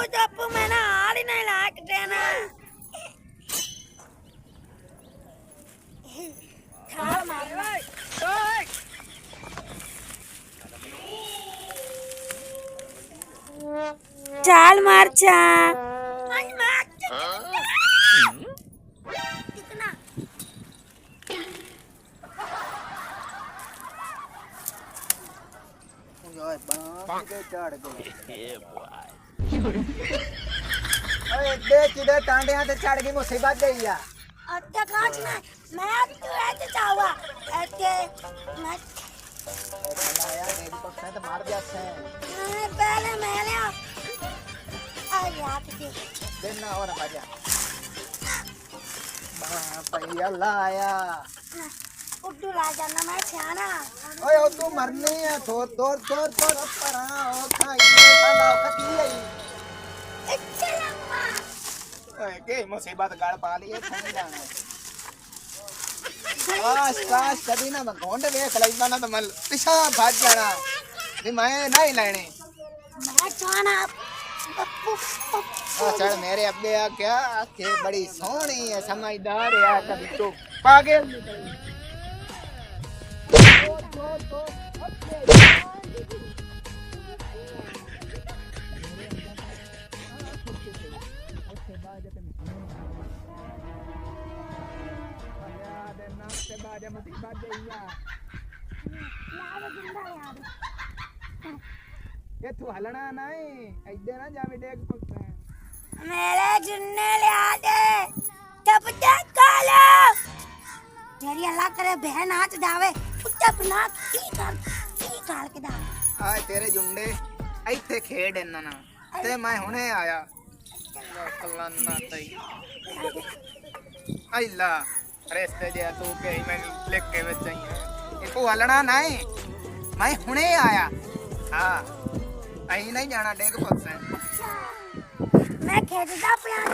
चप्पू मैंने हाल ही नहीं लायक देना छाल मारना छाल मार चा टांडिया ते चढ़ गई मुसीबत गई है अच्छा कांच ना मैं तो ऐसे चाहूँगा ऐसे मैं आया मेरी पक्ष तो मार दिया से पहले मैं ले आ यार तुझे देना और बाजा पैया लाया उड्डू ला जाना मैं छाना ओए ओ तू मरनी है थोर थोर थोर थोर पर ओ खाई खाना कती है अच्छा लम्मा ओए के मुसीबत गाड़ पा लिए ठंडा काश काश कभी ना घोंड देख लेना ना तो मैं पिछा भाग जाना भी मैं नहीं लेने मैं छाना ओ चल मेरे अब्बे आ क्या के बड़ी सोहनी है समझदार है कभी तो पागल ये तू हलना नहीं इधर ना जावे देख पक्का मेरे जुन्ने ले आ दे तब तक काला तेरी अल्लाह करे बहन हाथ दावे तब ना की काल के दा आ तेरे जुंडे ਇੱਥੇ ਖੇਡ ਇਹਨਾਂ ਨਾਲ ਤੇ ਮੈਂ ਹੁਣੇ ਆਇਆ ਕਲਾਨਾ ਤਈ ਆਇਲਾ ਰਸਤੇ ਜੇ ਤੂੰ ਕਹੀ ਮੈਂ ਲਿਖ ਕੇ ਵਿੱਚ ਆਈ ਇਹ ਕੋ ਹਲਣਾ ਨਹੀਂ ਮੈਂ ਹੁਣੇ ਆਇਆ ਹਾਂ ਅਹੀਂ ਨਹੀਂ ਜਾਣਾ ਡੇਗ ਫਸੇ मैं खेलता प्लान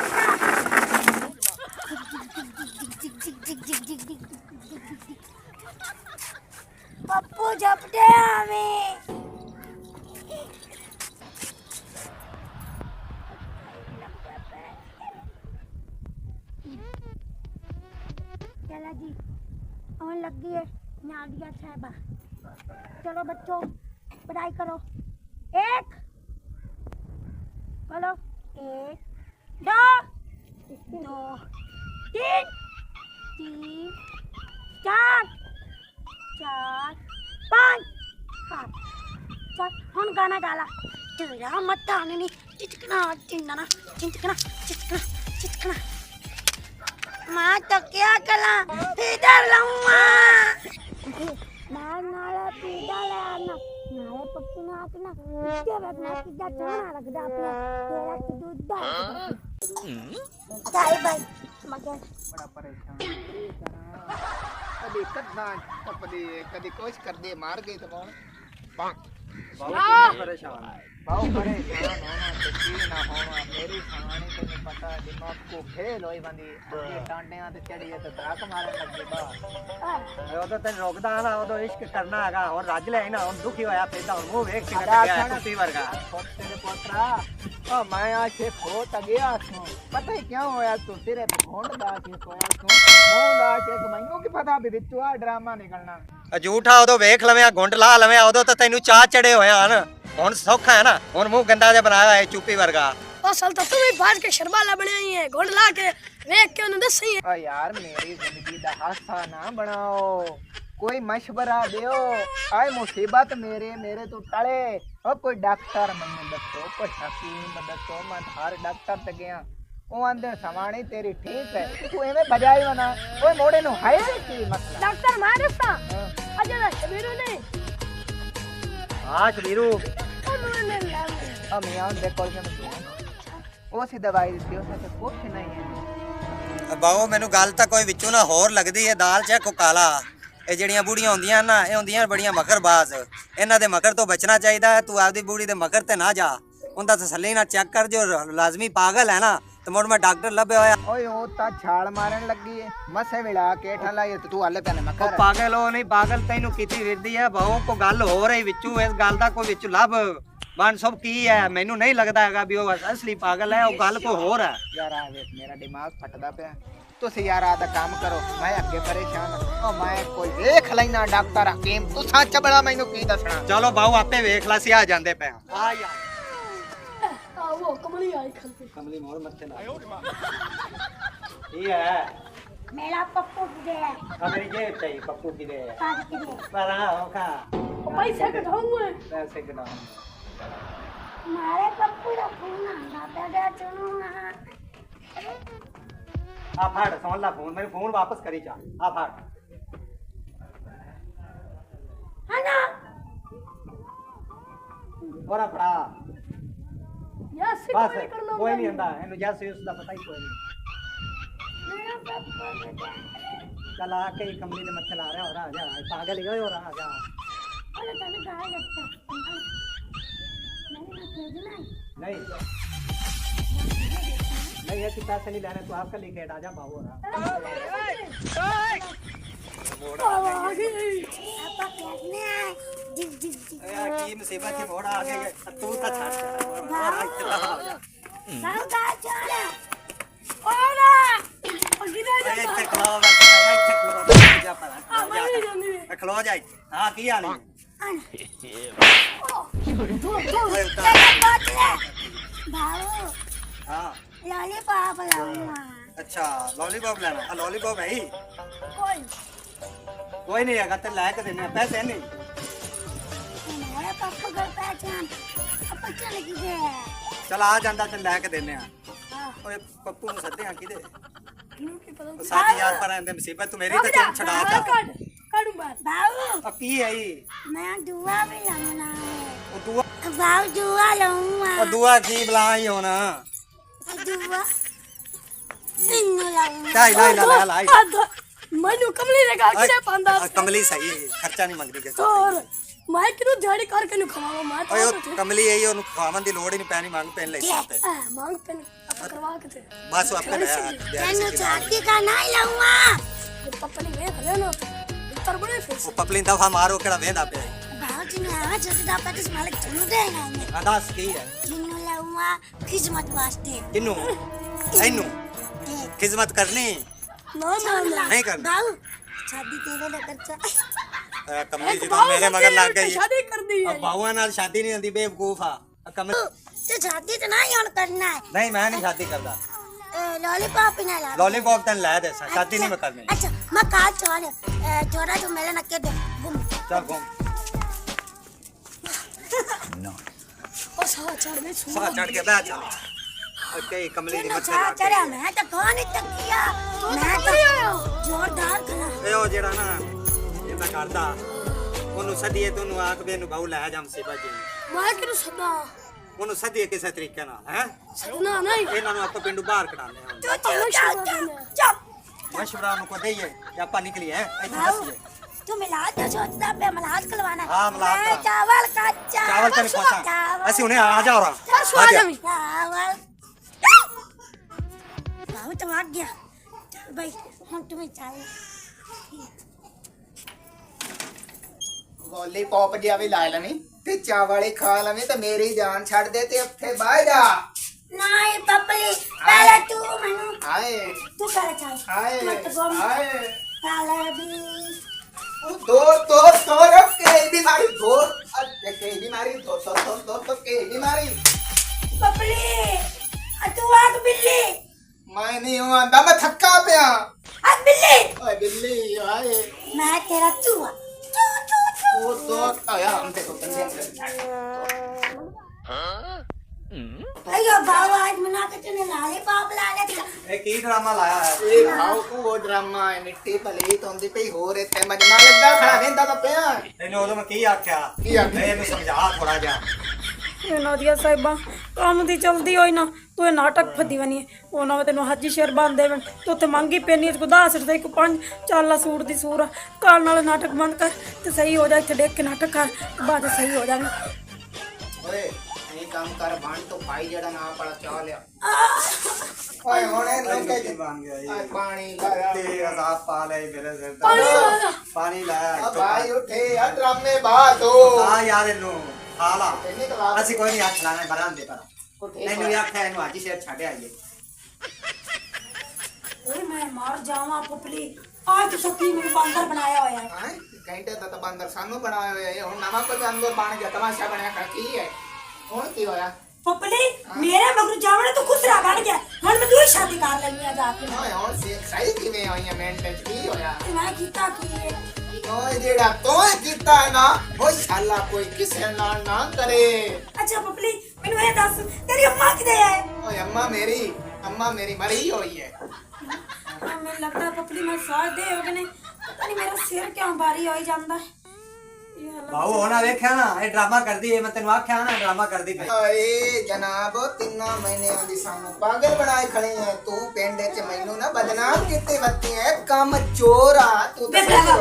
पप्पू झपटे हमें चला जी और लग गई है नादिया साहबा चलो बच्चों पढ़ाई करो एक बोलो एक दो दो तीन तीन चार चार पाँच पाँच चल हम गाना डाला तेरा मत आने नहीं चिचकना चिंदना चिंचकना चिचकना चिचकना माँ तो क्या कला इधर लम्मा नाले पीड़ा ले आना नाले पक्की ना आतना क्या बैठना कितना चोना रख दे अपने तेरा की दूध दा भाई भाई मगर बड़ा परेशान कभी कदना कभी कोशिश कर दे मार गई तो कौन बहुत परेशान बहुत परेशान होना तो की ना होना मेरी कहानी तो नहीं पता दिमाग को फेल होई बंदी ये टांडियां ते चढ़ी है तो धड़क मारन लग गई बा ਉਹ ਤਾਂ ਤੈਨੂੰ ਰੋਕਦਾ ਨਾ ਉਦੋਂ ਇਸ਼ਕ ਕਰਨਾ ਹੈਗਾ ਹੁਣ ਰੱਜ ਲੈ ਨਾ ਹੁਣ ਦੁਖੀ ਹੋਇਆ ਪੈਦਾ ਹੁਣ ਮੂੰਹ ਵੇਖ ਕੇ ਗਿਆ ਕੁੱਤੀ ਵਰਗਾ तेरे पोतरा ओ मैं आज से खोट गया हूं पता है क्या होया तू तेरे भोंड दा के सोया तू मुंह दा के मैनू की पता भी विचो आ ड्रामा निकलना ਝੂਠਾ ਉਦੋਂ ਵੇਖ ਲਵੇਂ ਆ ਗੁੰਡ ਲਾ ਲਵੇਂ ਉਦੋਂ ਤਾਂ ਤੈਨੂੰ ਚਾਹ ਚੜੇ ਹੋਇਆ ਹਨ ਹੁਣ ਸੌਖਾ ਹੈ ਨਾ ਹੁਣ ਮੂੰਹ ਗੰਦਾ ਜਿਹਾ ਬਣਾਇਆ ਹੈ ਚੁੱਪੀ ਵਰਗਾ ਉਹ ਅਸਲ ਤਾਂ ਤੂੰ ਵੀ ਬਾਜ ਕੇ ਸ਼ਰਬਾਲਾ ਬਣਾਈ ਹੈ ਗੁੰਡ ਲਾ ਕੇ ਵੇਖ ਕੇ ਉਹਨੂੰ ਦੱਸੀ ओ यार मेरी जिंदगी दा हासा ना बनाओ कोई मशवरा दियो आए मुसीबत मेरे तो टले ओ कोई डॉक्टर मैंने दसो कोई हकीम दसो मैं हर डॉक्टर ते गया ओ आंदे सवाणी तेरी ठीक है तू एवें बजाई वना ओए मोड़े नु है की मसला ਡਾਕਟਰ ਮੈਂ ਦੱਸਾਂ ਅਜੇ ਦਾ ਸ਼ਬੀਰੂ ਨਹੀਂ ਹਾਂ ਸ਼ਬੀਰੂ ਉਹਨੂੰ ਨੇ ਲੈ मियां दे कोल के ओ सी दवाई दी उसे तो कुछ नहीं है ਬਾਓ ਮੈਨੂੰ ਗੱਲ ਤਾਂ ਕੋਈ ਵਿੱਚੋਂ ਨਾ ਹੋਰ ਲੱਗਦੀ ਹੈ ਦਾਲ ਚ ਕੋ ਕਾਲਾ ਇਹ ਜਿਹੜੀਆਂ ਬੁੜੀਆਂ ਹੁੰਦੀਆਂ ਨਾ ਇਹ ਹੁੰਦੀਆਂ ਬੜੀਆਂ ਮਕਰਬਾਜ਼ ਇਹਨਾਂ ਦੇ ਮਕਰ ਤੋਂ ਬਚਣਾ ਚਾਹੀਦਾ ਹੈ ਤੂੰ ਆਪਦੀ ਬੁੜੀ ਦੇ ਮਕਰ ਤੇ ਨਾ ਜਾ ਉਹਦਾ ਤਸੱਲੀ ਨਾਲ ਚੈੱਕ ਕਰ ਜੋ ਲਾਜ਼ਮੀ ਪਾਗਲ ਹੈ ਨਾ ਤੇ ਮੋੜ ਮੈਂ ਡਾਕਟਰ ਲੱਭਿਆ ਹੋਇਆ ओए ओ ता छाल मारन लगी है मसे मिला के ठला ये तू हल्ले पने ਉਹ मकर ਪਾਗਲ ਉਹ ਨਹੀਂ ਪਾਗਲ ਤੈਨੂੰ ਕੀਤੀ ਫਿਰਦੀ ਹੈ ਬਾਓ ਕੋ ਗੱਲ ਹੋ ਰਹੀ ਵਿੱਚੋਂ ਇਸ ਗੱਲ ਦਾ ਕੋਈ ਵਿੱਚ ਲੱਭ ਬਣ ਸਭ ਕੀ ਹੈ ਮੈਨੂੰ ਨਹੀਂ ਲੱਗਦਾ ਹੈਗਾ ਵੀ ਉਹ ਅਸਲੀ ਪਾਗਲ ਹੈ ਉਹ ਗੱਲ ਕੋ ਹੋਰ ਹੈ ਯਾਰ ਆ ਵੇਖ ਮੇਰਾ ਦਿਮਾਗ ਫਟਦਾ ਪਿਆ ਤੁਸੀਂ ਯਾਰ ਆਦਾ ਕੰਮ ਕਰੋ ਮੈਂ ਅੱਗੇ ਪਰੇਸ਼ਾਨ ਉਹ ਮੈਂ ਕੋਈ ਵੇਖ ਲੈਣਾ ਡਾਕਟਰ ਹਕੀਮ ਤੂੰ ਸੱਚ ਬੜਾ ਮੈਨੂੰ ਕੀ ਦੱਸਣਾ ਚਲੋ ਬਾਹੂ ਆਪੇ ਵੇਖ ਲਾ ਸੀ ਆ ਜਾਂਦੇ ਪਏ ਆ ਯਾਰ वो कमली आई खल पे ਕਮਲੀ ਮੋਰ ਮੱਥੇ ਲਾ ਕੀ ਹੈ मेरा पप्पू दे ਆ ਮੇਰੀ ਜੇਬ ਚਾਹੀ ਪੱਪੂ ਕੀ ਦੇ पास के दे ਪਰ ਆ ਹੋਖਾ पैसे कटाऊंगा ਪੈਸੇ ਕਿਦਾਂ मारे पप्पू का फोन आंदा बेटा चुनो ਆ ਫੜ ਸੁਣ ਲਾ ਫੋਨ ਮੈਨੂੰ ਫੋਨ ਵਾਪਸ ਕਰੀ ਚਾ ਆ ਫੜ है ना ਹੋਰਾ ਫੜਾ यार से ਬਸ नहीं करना ਕੋਈ ਨਹੀਂ ਹੁੰਦਾ ਇਹਨੂੰ ਜੈਸੇ ਉਸ ਦਾ ਪਤਾ ਹੀ ਕੋਈ ਨਹੀਂ मेरा पप्पू दे ਚੱਲ ਆ ਕੇ ਹੀ ਕਮਲੀ ਦੇ ਮੱਥੇ ਲਾ ਰਿਹਾ ਹੋ ਰਹਾ ਜਾ ਪਾਗਲ ਹੀ ਹੋਇਆ ਹੋ ਰਹਾ ਜਾ अरे तने कहा लगता नहीं ना भेजना नहीं नहीं ऐसी पैसे नहीं लेने तू आपका लेके राजा बाबू हो रहा आ गई आपा फेंकने आए जिग जिग जिग की मुसीबत थी मोड़ा आ गए तू तो छाट साउ का चला ओला और किधर ए जाता खलो बस जा पर आ मैं जानी खलो जाए हां की हाल है भाऊ हां लॉलीपॉप लाऊंगा अच्छा लॉलीपॉप लेना लॉलीपॉप है ही कोई कोई नहीं है तो लायक देने पैसे नहीं हमारे पापा घर पहचान अब चल गए चल आ जांदा ते लायक देने हाँ ओए पप्पू ਨੂੰ ਸੱਦੇ ਆ ਕਿਦੇ क्यों की पता ਸਾਡੀ ਯਾਰ ਪਰ ਆਂਦੇ ਮੁਸੀਬਤ ਤੂੰ ਮੇਰੀ ਤਾਂ ਚੈਨ ਛਡਾ ਤਾ काटू बात भाऊ ਆ ਕੀ ਹੈ ਇਹ मैं दुआ भी लाऊंगा ਉਹ ਦੁਆ भाऊ दुआ लाऊंगा ਉਹ ਦੁਆ ਕੀ ਬਲਾ ਹੀ ਹੋਣਾ दुआ इन लाऊंगा लाई लाई ला लाई मैनू कमली ने कहा कि पांदा कमली सही खर्चा नहीं मंगदी के और मैं किनु झाड़ी करके नु खवावा मैं ਓਏ ਉਹ ਕਮਲੀ ਇਹੀ ਉਹਨੂੰ ਖਾਵਣ ਦੀ ਲੋੜ ਹੀ ਨਹੀਂ ਪੈਣੀ ਮੰਗ ਪੈਣ ਲਈ ਸਾਤੇ मांग पे करवा के थे ਬਸ ਉਹ ਆਪੇ ਲੈ तेनू छाती का नहीं लाऊंगा पापा ने गए खले ना इतर बड़े फिर ਉਹ ਪਪਲੀ ਦਫਾ ਮਾਰੋ ਕਿਹੜਾ ਵੇਂਦਾ ਪਿਆ भाऊ जी ने आवाज जल्दी दापा किस मालिक चुनु देना है ਅਦਾਸ ਕੀ ਹੈ जिन्नू लाऊंगा खिदमत वास्ते ਕਿਨੂੰ ਇਹਨੂੰ ਖਿਦਮਤ ਕਰਨੀ ना ना ना नहीं करना भाऊ शादी तेरे ना करचा ਕਮਲੀ ਜੀ ਤਾਂ ਮੇਰੇ ਮਗਰ ਲੱਗ ਗਈ शादी कर दी है अब ਬਾਹੂਆਂ ਨਾਲ ਸ਼ਾਦੀ ਨਹੀਂ ਹੁੰਦੀ ਬੇਵਕੂਫ ਆ ਕਮਲੀ तो शादी तो नहीं होन करना है ਨਹੀਂ ਮੈਂ ਨਹੀਂ ਸ਼ਾਦੀ ਕਰਦਾ लॉलीपॉप ही ना ला लॉलीपॉप तन ला दे शादी नहीं मैं करनी अच्छा मैं कहा चोर चोरा जो मेरे नक्के दे गुम चल घूम और सा चढ़ में छू सा चढ़ के बैठ चल ओके कमली दी मत अच्छा चढ़ा मैं तो कौन ही तकिया मैं तो जोरदार खड़ा ए ओ जेड़ा ना ये मैं करदा ਉਹਨੂੰ ਸਦੀਏ ਤੂੰ ਨੂੰ ਆਖ ਬੇ ਨੂੰ ਬਾਹੂ ਲੈ ਜਾ ਮੁਸੀਬਤ ਜੀ मैं किनु सदा ਉਹਨੂੰ ਸਦੀਏ ਕਿਸੇ ਤਰੀਕੇ ਨਾਲ ਹੈ सदना नहीं ਇਹਨਾਂ ਨੂੰ ਆਪਾਂ ਪਿੰਡੂ ਬਾਹਰ ਕਢਾਉਂਦੇ ਹਾਂ तू चुप चुप ਮਸ਼ਵਰਾ ਨੂੰ ਕੋ ਦਈਏ ਤੇ ਆਪਾਂ ਨਿਕਲੀਏ ਇੱਥੇ भाऊ ਦੱਸੀਏ तू मिलाद तो सोचता पे मिलाद कलवाना हाँ, मिलाद मैं का। चावल कच्चा चावल तो नहीं पहुंचा ऐसे उन्हें आ जाओ रहा स्वागत चावल भाऊ तो भाग गया चल भाई हम तुम्हें चाहिए ਲੋਲੀਪੌਪ ਜਿਹਾ ਵੀ ਲਾ ਲੈਣੀ ਤੇ ਚਾਵਲ ਹੀ ਖਾ ਲਵੇਂ ਤੇ ਮੇਰੀ ਜਾਨ ਛੱਡ ਦੇ ਤੇ ਉੱਥੇ ਬਾਹਰ ਜਾ नहीं पपली पहले तू मनु ਹਾਏ तू पहले चल ਹਾਏ मैं तो गोम ਹਾਏ पहले भी ਉਹ ਦੋ ਕੇ ਦੀ ਮਾਰੀ ਦੋ ਅੱਗੇ ਕੇ ਦੀ ਮਾਰੀ ਦੋ ਕੇ ਦੀ ਮਾਰੀ पपली तू आग बिल्ली ਮੈਂ ਨਹੀਂ ਹੂੰ ਆਂਦਾ ਮੈਂ ਥੱਕਾ ਪਿਆ आग बिल्ली ਓਏ ਬਿੱਲੀ ਹਾਏ मैं तेरा चूहा ਉਹ ਦੋ ਆਇਆ ਹਮ ਤੇ ਕੋ ਬੰਦੇ अयो बाबा आज मना के तूने लाले पाप ला ले ਇਹ ਕੀ ਡਰਾਮਾ ਲਾਇਆ ਹੈ ਇਹ ਭਾਉ ਕੋ ਉਹ ਡਰਾਮਾ ਹੈ ਮਿੱਟੀ ਭਲੀ ਤੋਂਦੀ ਪਈ ਹੋਰ ਇੱਥੇ ਮਜਮਾ ਲੱਗਾ ਖੜਾ ਵੇਂਦਾ ਤਾਂ ਪਿਆ ਤੈਨੂੰ ਉਦੋਂ ਮੈਂ ਕੀ ਆਖਿਆ ਕੀ ਆਖਿਆ? ਇਹਨੂੰ ਸਮਝਾ ਥੋੜਾ ਜਿਹਾ ਇਹਨਾਂ ਦੀਆਂ ਸਾਹਿਬਾਂ ਕੰਮ ਦੀ ਚਲਦੀ ਹੋਈ ਨਾ ਤੂੰ ਇਹ ਨਾਟਕ ਫੱਦੀ ਬਣੀ ਉਹਨਾਂ ਵੇ ਤੈਨੂੰ ਹਾਜੀ ਸ਼ੇਰ ਬੰਦ ਦੇਵਣ ਤੂੰ ਉੱਥੇ ਮੰਗੀ ਪੈਣੀ ਕੋ 10 ਰੁਪਏ ਕੋ 5 ਚਾਲਾ ਸੂਟ ਦੀ ਸੂਰ ਕਾਲ ਨਾਲ ਨਾਟਕ ਬੰਦ ਕਰ ਤੇ ਸਹੀ ਹੋ ਜਾ ਇੱਥੇ ਦੇਖ ਕੇ ਨਾਟਕ ਕਰ ਬਾਅਦ ਚ ਸਹੀ ਹੋ ਜਾਣਾ ਓਏ ਇਹ ਕੰਮ ਕਰ ਬਣ ਤੋਂ ਭਾਈ ਜਿਹੜਾ ਨਾ ਪੜਾ ਚਾਹ ਲਿਆ ਓਏ ਹੁਣੇ ਲੋਕੇ ਜੀ ਬਣ ਗਿਆ ਆਏ ਪਾਣੀ ਲਾਇਆ ਤੇ ਅਜ਼ਾਬ ਪਾ ਲੈ ਮੇਰੇ ਸਿਰ पानी ਤੇ लाया ਪਾਣੀ ਲਾਇਆ ਆ ਭਾਈ ਉਠੇ ਆ ਡਰਾਮੇ ਬਾਦੋ ਆ ਯਾਰ ਇਹਨੂੰ ਖਾ ਲਾ ਇੰਨੀ ਕਲਾਸ ਅਸੀਂ ਕੋਈ ਨਹੀਂ ਹੱਥ ਲਾਣਾ ਬਰਾਂ ਦੇ ਪਰ ਕੁੱਠੇ ਮੈਨੂੰ ਵੀ ਆਖਿਆ ਇਹਨੂੰ ਅੱਜ ਹੀ ਸ਼ੇਰ ਛੱਡ ਆਈਏ ਓਏ ਮੈਂ ਮਰ ਜਾਵਾਂ ਪੁਪਲੀ ਅੱਜ ਸੱਚੀ ਮੈਨੂੰ ਬਾਂਦਰ ਬਣਾਇਆ ਹੋਇਆ ਹੈ ਹਾਂ ਘੰਟੇ ਦਾ ਤਾਂ ਬੰਦਰ ਸਾਨੂੰ ਬਣਾਇਆ ਹੋਇਆ ਹੈ ਹੁਣ ਨਵਾਂ ਕੋਈ ਅੰਦਰ ਬਣ ਗਿਆ ਤਮਾਸ਼ਾ ਬਣਿਆ ਕਰ ਕੀ ਹੈ ਹੁਣ ਕੀ ਹੋਇਆ ਪੁਪਲੀ ਮੇਰੇ ਮਗਰ ਜਾਵਣੇ ਤੂੰ ਖੁਸਰਾ ਬਣ ਗਿਆ ਹੁਣ ਮੈਂ ਤੂੰ ਸ਼ਾਦੀ ਕਰ ਲੈਣੀ ਆ ਜਾ ਕੇ ਓਏ ਹੁਣ ਸਹੀ ਕਿਵੇਂ ਹੋਈਆਂ ਮਿੰਟ ਚ ਕੀ ਹੋਇਆ ਤੇ ਮੈਂ ਕੀਤਾ ਕੀ ਹੈ ਓਏ ਜਿਹੜਾ ਤੂੰ ਕੀਤਾ ਹੈ ਨਾ ਉਹ ਸ਼ਾਲਾ ਕੋਈ ਕਿਸੇ ਨਾਲ ਨਾ ਕਰੇ ਅੱਛਾ ਪੁਪਲੀ ਮੈਨੂੰ ਇਹ ਦੱਸ ਤੇਰੀ ਅੰਮਾ ਕਿੱਥੇ ਹੈ ਓਏ ਅੰਮਾ ਮੇਰੀ ਮਰੀ ਹੋਈ ਹੈ ਮੈਨੂੰ ਲੱਗਦਾ ਪੁਪਲੀ ਮੈਂ ਸਾਥ ਦੇ ਹੋ ਗਏ ਨੇ ਪਤਾ ਨਹੀਂ ਮੇਰਾ ਸਿਰ ਕਿਉਂ ਭਾਰੀ ਹੋਈ ਜਾਂਦਾ ਹੈ ਬਾਹੂ ਹੋਣਾ ਵੇਖਿਆ ਨਾ ਇਹ ਡਰਾਮਾ ਕਰਦੀ ਏ ਮੈਂ ਤੈਨੂੰ ਆਖਿਆ ਨਾ ਡਰਾਮਾ ਕਰਦੀ ਪਈ ਓਏ ਜਨਾਬ 3 ਮਹੀਨਿਆਂ ਦੀ ਸਾਨੂੰ ਪਾਗਲ ਬਣਾਏ ਖੜੇ ਹੈ ਤੂੰ ਪਿੰਡ 'ਚ ਮੈਨੂੰ ਨਾ ਬਦਨਾਮ ਕੀਤੇ ਵੱਤੀ ਹੈ ਕੰਮ ਚੋਰ ਆ ਤੂੰ ਤਾਂ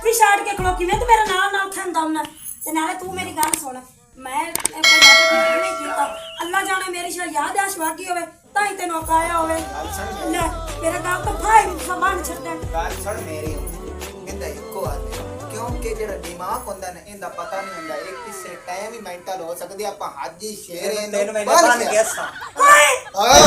ਵੀ ਛੱਡ ਕੇ ਖਲੋ ਕਿਵੇਂ ਤੇ ਮੇਰਾ ਨਾਮ ਨਾ ਉਠਾਂਦਾ ਹੁੰਦਾ ਤੇ ਨਾਲੇ ਤੂੰ ਮੇਰੀ ਗੱਲ ਸੁਣ ਮੈਂ ਇਹ ਕੋਈ ਨਾਟਕ ਨਹੀਂ ਕੀਤਾ ਅੱਲਾ ਜਾਣੇ ਮੇਰੀ ਸ਼ਾ ਯਾਦ ਆ ਸ਼ਵਾਗੀ ਹੋਵੇ ਤਾਂ ਹੀ ਤੈਨੂੰ ਅਕਾਇਆ ਹੋਵੇ ਲੈ ਮੇਰਾ ਕੰਮ ਤਾਂ ਭਾਈ ਸਮਾਨ ਛੱਡਣ ਗੱਲ ਸੁਣ ਮੇਰੀ ਇਹਦਾ ਇੱਕੋ ਆਦਮੀ ਕਿਉਂਕਿ ਜਿਹੜਾ ਦਿਮਾਗ ਹੁੰਦਾ ਨਾ ਇਹਦਾ ਪਤਾ ਨਹੀਂ ਹੁੰਦਾ ਇਹ ਕਿਸੇ ਟਾਈਮ ਵੀ ਮੈਂਟਲ ਹੋ ਸਕਦੀ ਆਪਾਂ ਹਾਜੀ ਸ਼ੇਰ ਤੈਨੂੰ ਮੈਂ ਬੰਨ ਗਿਆ ਸਾਂ ਓਏ ਓਏ